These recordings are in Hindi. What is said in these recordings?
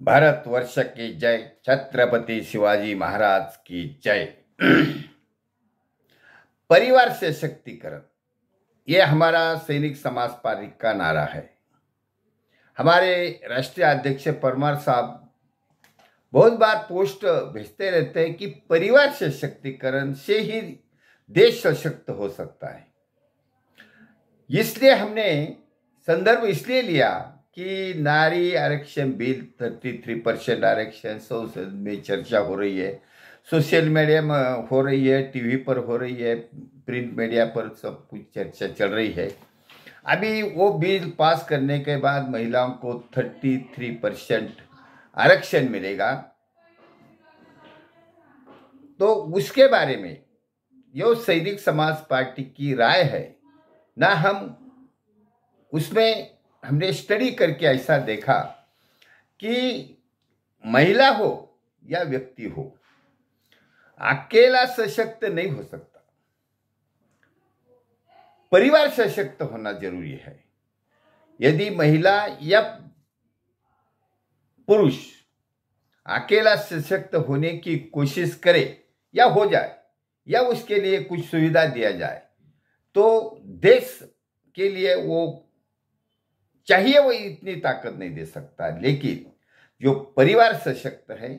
भारतवर्ष की जय, छत्रपति शिवाजी महाराज की जय। परिवार से सशक्तिकरण, ये हमारा सैनिक समाज पार्टी का नारा है। हमारे राष्ट्रीय अध्यक्ष परमार साहब बहुत बार पोस्ट भेजते रहते हैं कि परिवार से सशक्तिकरण से ही देश सशक्त हो सकता है। इसलिए हमने संदर्भ इसलिए लिया कि नारी आरक्षण बिल 33% आरक्षण संसद में चर्चा हो रही है, सोशल मीडिया में हो रही है, टीवी पर हो रही है, प्रिंट मीडिया पर सब कुछ चर्चा चल रही है। अभी वो बिल पास करने के बाद महिलाओं को 33% आरक्षण मिलेगा, तो उसके बारे में जो सैनिक समाज पार्टी की राय है ना, हम उसमें हमने स्टडी करके ऐसा देखा कि महिला हो या व्यक्ति हो, अकेला सशक्त नहीं हो सकता। परिवार सशक्त होना जरूरी है। यदि महिला या पुरुष अकेला सशक्त होने की कोशिश करे या हो जाए या उसके लिए कुछ सुविधा दिया जाए, तो देश के लिए वो चाहिए वो इतनी ताकत नहीं दे सकता। लेकिन जो परिवार सशक्त है,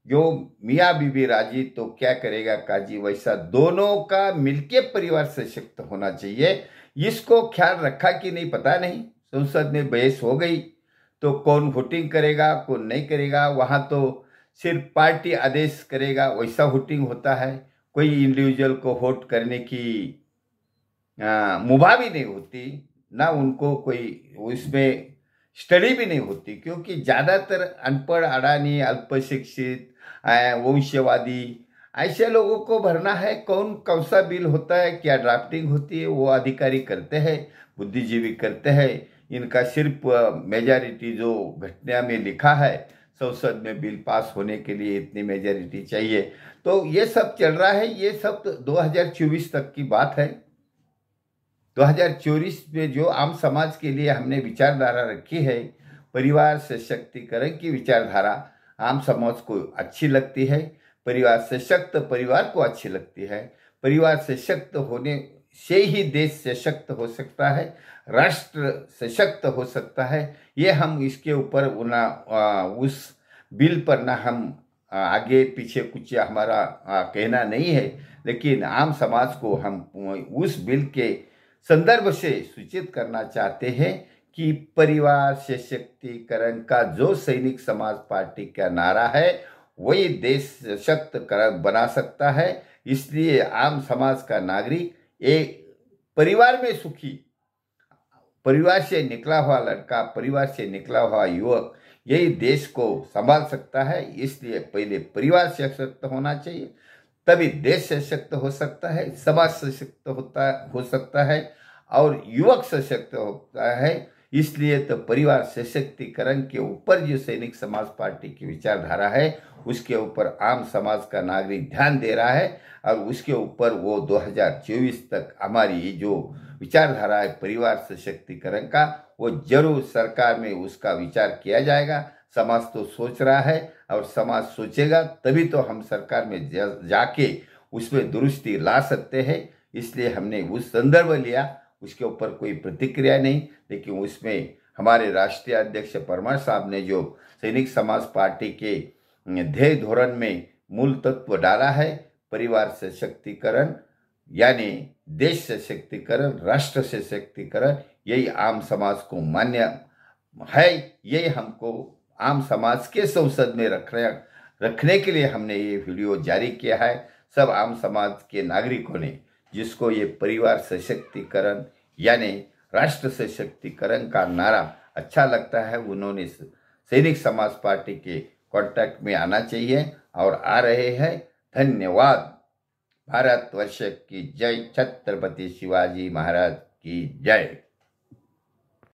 जो मियाँ बीबी राजी तो क्या करेगा काजी, वैसा दोनों का मिलके परिवार सशक्त होना चाहिए। इसको ख्याल रखा कि नहीं पता नहीं, संसद में बहस हो गई तो कौन वोटिंग करेगा कौन नहीं करेगा, वहां तो सिर्फ पार्टी आदेश करेगा वैसा वोटिंग होता है। कोई इंडिविजुअल को वोट करने की मुभा भी नहीं होती, ना उनको कोई उसमें स्टडी भी नहीं होती, क्योंकि ज़्यादातर अनपढ़, अडानी, अल्पशिक्षित, वंशवादी ऐसे लोगों को भरना है। कौन सा बिल होता है, क्या ड्राफ्टिंग होती है, वो अधिकारी करते हैं, बुद्धिजीवी करते हैं। इनका सिर्फ मेजॉरिटी जो घटना में लिखा है, संसद में बिल पास होने के लिए इतनी मेजॉरिटी चाहिए, तो ये सब चल रहा है। ये सब 2024 तक की बात है। 2024 में जो आम समाज के लिए हमने विचारधारा रखी है, परिवार सशक्तिकरण की विचारधारा आम समाज को अच्छी लगती है। परिवार सशक्त परिवार को अच्छी लगती है। परिवार सशक्त होने से ही देश सशक्त हो सकता है, राष्ट्र सशक्त हो सकता है। ये हम इसके ऊपर उस बिल पर ना हम आगे पीछे कुछ हमारा कहना नहीं है, लेकिन आम समाज को हम उस बिल के संदर्भ से सूचित करना चाहते हैं कि परिवार सशक्तिकरण का जो सैनिक समाज पार्टी का नारा है, वही देश सशक्त बना सकता है। इसलिए आम समाज का नागरिक एक परिवार में सुखी, परिवार से निकला हुआ लड़का, परिवार से निकला हुआ युवक यही देश को संभाल सकता है। इसलिए पहले परिवार सशक्त होना चाहिए, तभी देश सशक्त हो सकता है, समाज सशक्त हो सकता है और युवक सशक्त होता है। इसलिए तो परिवार सशक्तिकरण के ऊपर जो सैनिक समाज पार्टी की विचारधारा है, उसके ऊपर आम समाज का नागरिक ध्यान दे रहा है और उसके ऊपर वो 2024 तक हमारी जो विचारधारा है परिवार सशक्तिकरण का, वो जरूर सरकार में उसका विचार किया जाएगा। समाज तो सोच रहा है और समाज सोचेगा तभी तो हम सरकार में जाके उसमें दुरुस्ती ला सकते हैं। इसलिए हमने उस संदर्भ लिया, उसके ऊपर कोई प्रतिक्रिया नहीं, लेकिन उसमें हमारे राष्ट्रीय अध्यक्ष परमार साहब ने जो सैनिक समाज पार्टी के ध्येय धोरण में मूल तत्व डाला है, परिवार सशक्तिकरण यानी देश सशक्तिकरण, राष्ट्र सशक्तिकरण, यही आम समाज को मान्य है। यही हमको आम समाज के संसद में रखने के लिए हमने ये वीडियो जारी किया है। सब आम समाज के नागरिकों ने जिसको ये परिवार सशक्तिकरण यानी राष्ट्र सशक्तिकरण का नारा अच्छा लगता है, उन्होंने सैनिक समाज पार्टी के कांटेक्ट में आना चाहिए और आ रहे हैं। धन्यवाद। भारतवर्ष की जय, छत्रपति शिवाजी महाराज की जय।